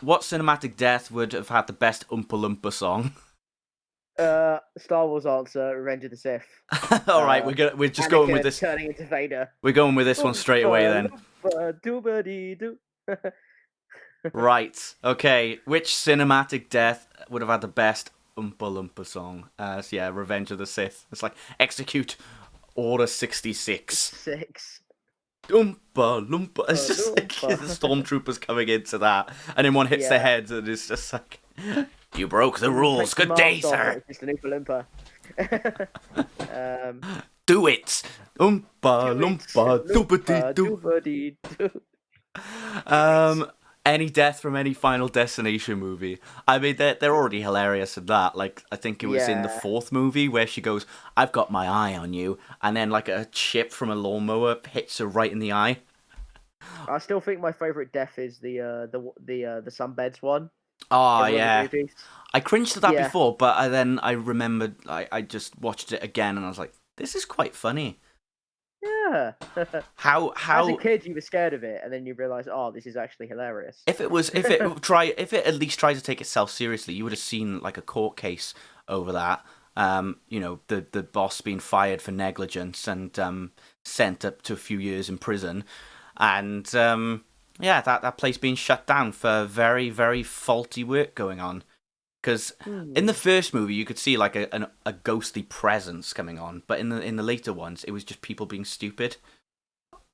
What cinematic death would have had the best Oompa Loompa song? Star Wars answer: Revenge of the Sith. All right, Uh, we're just going with Anakin this. turning into Vader. We're going with this one straight away Oompa then. loompa doobity doo. Right. Okay. Which cinematic death would have had the best Oompa Loompa song? So yeah, Revenge of the Sith. It's like execute Order 66. 6. Oompa Loompa. It's just like Loompa. the stormtroopers coming into that, and then one hits their Yeah. heads, and it's just like, you broke the He rules. takes the Good day, mask off, and sir. it's just an Oompa Loompa. um, Do it. Oompa do it, Loompa. Doopity Loompa doo. doobity doo. Do it. Um, any death from any Final Destination movie. I mean, they're already hilarious in that. Like, I think it was in the Yeah. fourth movie where she goes, "I've got my eye on you," and then like a chip from a lawnmower hits her right in the eye. I still think my favorite death is the sunbeds one Oh in one of the yeah, movies. I cringed at that Yeah. before, but then I remembered. I just watched it again, and I was like, "This is quite funny." Yeah. How As a how kid, you were scared of it, and then you realise, oh, this is actually hilarious. if it at least tried to take itself seriously, you would have seen like a court case over that. The boss being fired for negligence and sent up to a few years in prison, and yeah, that place being shut down for very very faulty work going on. Because in the Hmm. first movie, you could see like a ghostly presence coming on, but in the later ones, it was just people being stupid.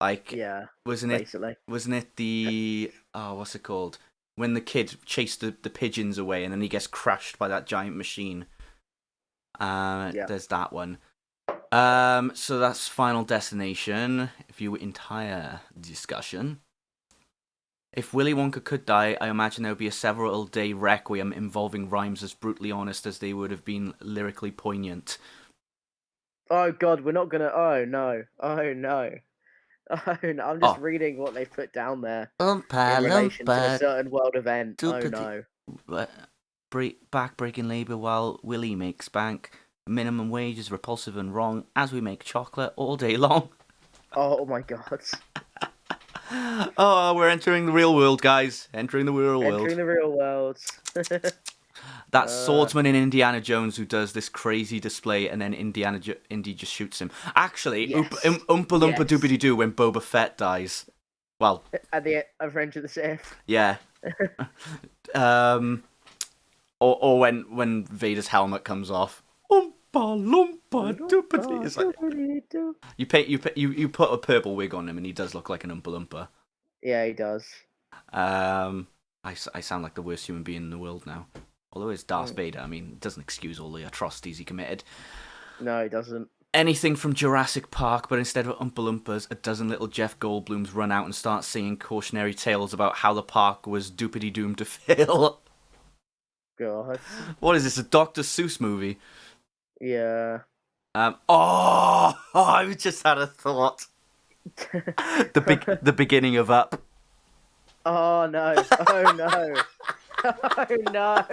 Like, Yeah, wasn't it basically. wasn't it the what's it called? When the kid chased the pigeons away and then he gets crushed by that giant machine. Yeah. There's that one. So that's Final Destination. If you entire discussion. If Willy Wonka could die, I imagine there would be a several day requiem involving rhymes as brutally honest as they would have been lyrically poignant. Oh God, we're not gonna. Oh no. Oh no. Oh no. I'm just Oh, reading what they put down there Oompa in relation Loompa, to a certain world event. Oh doopity, no. back-breaking labour while Willie makes bank. Minimum wage is repulsive and wrong as we make chocolate all day long. Oh my God. Oh, we're entering the real world, guys. Entering the real Entering world. the real world. That uh, swordsman in Indiana Jones who does this crazy display and then Indy just shoots him. Actually, yes. Oompa Loompa Yes. Doobity Doo when Boba Fett dies. Well, At the Revenge of the Sith. yeah. Um, or when Vader's helmet comes off. Oompa Loompa Doopity. It's like you put a purple wig on him and he does look like an Oompa Loompa. Yeah, he does. I sound like the worst human being in the world now. Although it's Darth Mm. Vader, I mean, it doesn't excuse all the atrocities he committed. No, he doesn't. Anything from Jurassic Park, but instead of Oompa Loompas, a dozen little Jeff Goldblums run out and start singing cautionary tales about how the park was doopity doomed to fail. God. What is this, a Dr. Seuss movie? Yeah. I just had a thought. The beginning of Up. Oh no! Oh no! Oh no!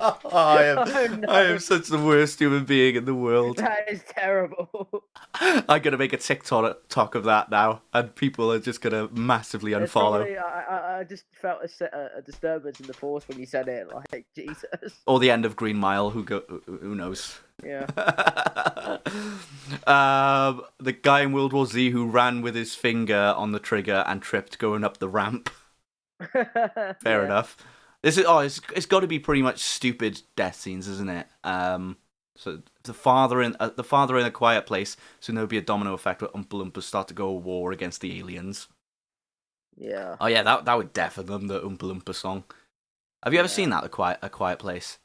Oh I am no! such the worst human being in the world. That is terrible. I'm gonna make a TikTok of that now, and people are just gonna massively It's unfollow. probably I just felt a disturbance in the force when you said it. Like Jesus. Or the end of Green Mile. Who knows? Yeah. The guy in World War Z who ran with his finger on the trigger and tripped going up the ramp. Fair Yeah. enough. It's got to be pretty much stupid death scenes, isn't it? So the father in a quiet place, so there'll be a domino effect where Oompa Loompas start to go to war against the aliens. Yeah. Oh yeah, that would deafen them, the Oompa Loompa song. Have you ever seen Yeah. that, a quiet place?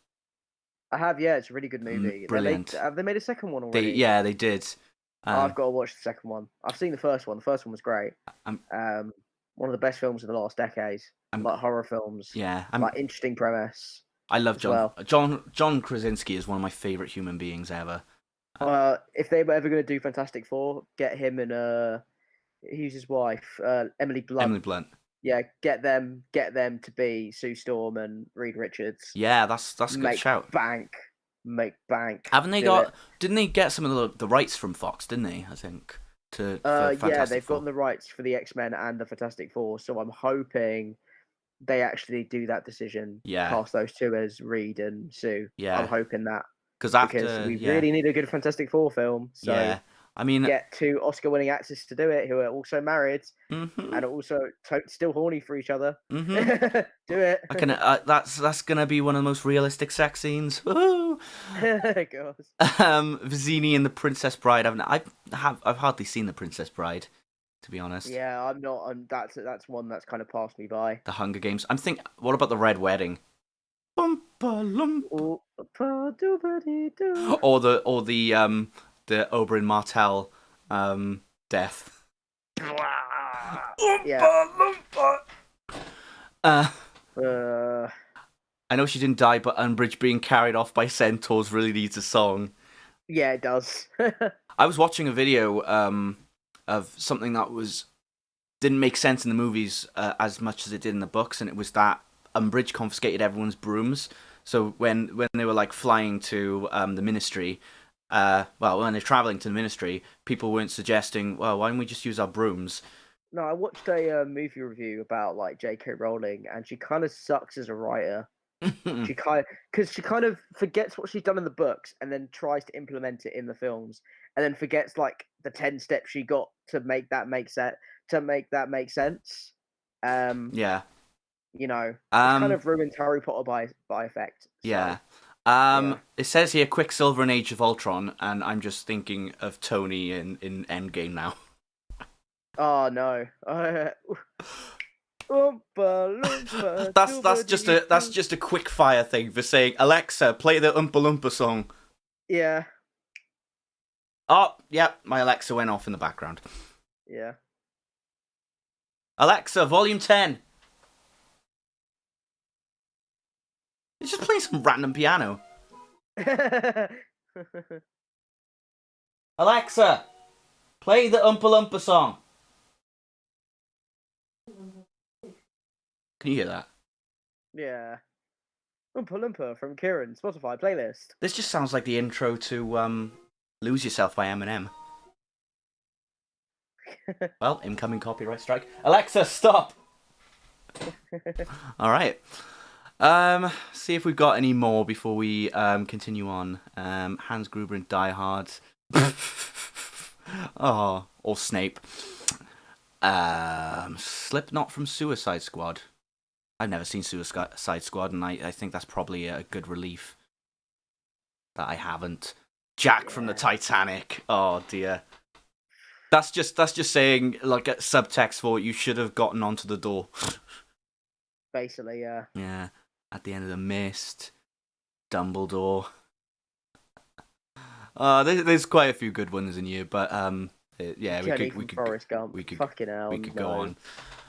I have. Yeah, it's a really good movie. Brilliant. Have they made a second one They already? yeah they did. Oh, I've got to watch the second one. I've seen the first one. The first one was great. I'm One of the best films of the last decade. I'm Like horror films. yeah Like interesting premise I love as well. John Krasinski is one of my favorite human beings ever. If they were ever going to do Fantastic Four, get him and who's his wife, Emily Blunt. Emily Blunt. Yeah, get them to be Sue Storm and Reed Richards. Yeah, that's a good Make shout. bank, make bank. Haven't they Do it. got? Didn't they get some of the rights from Fox? Didn't they? I think. for Yeah, Fantastic they've Four. gotten the rights for the X-Men and the Fantastic Four, so I'm hoping they actually do that decision, Yeah, cast those two as Reed and Sue. I'm yeah. hoping that Because because after, we yeah, really need a good Fantastic Four film. So yeah. I mean, get two Oscar-winning actors to do it who are also married mhm, and are also still horny for each other. mhm. Do it. I can. That's gonna be one of the most realistic sex scenes. Woohoo! God. Vizzini and the Princess Bride. I've hardly seen the Princess Bride, to be honest. Yeah, I'm not. That's one that's kind of passed me by. The Hunger Games. I'm think. What about the Red Wedding? Oompa Loompa. Oh, ba-do-ba-dee-doo. Or the Oberyn Martell death. Yeah. Oompa Loompa. Uh, Uh, I know she didn't die, but Umbridge being carried off by centaurs really needs a song. yeah, it does. I was watching a video of something that didn't make sense in the movies as much as it did in the books, and it was that Umbridge confiscated everyone's brooms. So when they were like flying to the Ministry, when they're traveling to the Ministry, people weren't suggesting, well, why don't we just use our brooms? No, I watched a movie review about like J.K. Rowling, and she kind of sucks as a writer. Because she kind of forgets what she's done in the books, and then tries to implement it in the films, and then forgets like the 10 steps she got to make that make sense. Yeah. It's kind Um. of ruined Harry Potter by effect. So Yeah. yeah. It says here Quicksilver and Age of Ultron, and I'm just thinking of Tony in Endgame now. Oh no. Oompa Loompa, That's doobadee-doo. just a quick fire thing for saying, Alexa, play the Oompa Loompa song. Yeah, Oh, yep, my Alexa went off in the background. yeah. Alexa, volume 10. It's just playing some random piano. Alexa, play the Oompa Loompa song. Can you hear that? Yeah. Oompa Loompa from Kieran, Spotify playlist. This just sounds like the intro to Lose Yourself by Eminem. Well, incoming copyright strike. Alexa, stop! Alright. See if we've got any more before we continue on. Hans Gruber and Die Hard. Oh, or Snape. Slipknot from Suicide Squad. I've never seen Suicide Squad, and I think that's probably a good relief that I haven't. Jack from the Titanic. Oh dear. That's just saying like a subtext for you should have gotten onto the door. Basically, yeah. Yeah. At the end of the Mist. Dumbledore. There's quite a few good ones in here, but yeah, Jenny we from could Forrest Gump. we could Fucking hell, we could no. go on.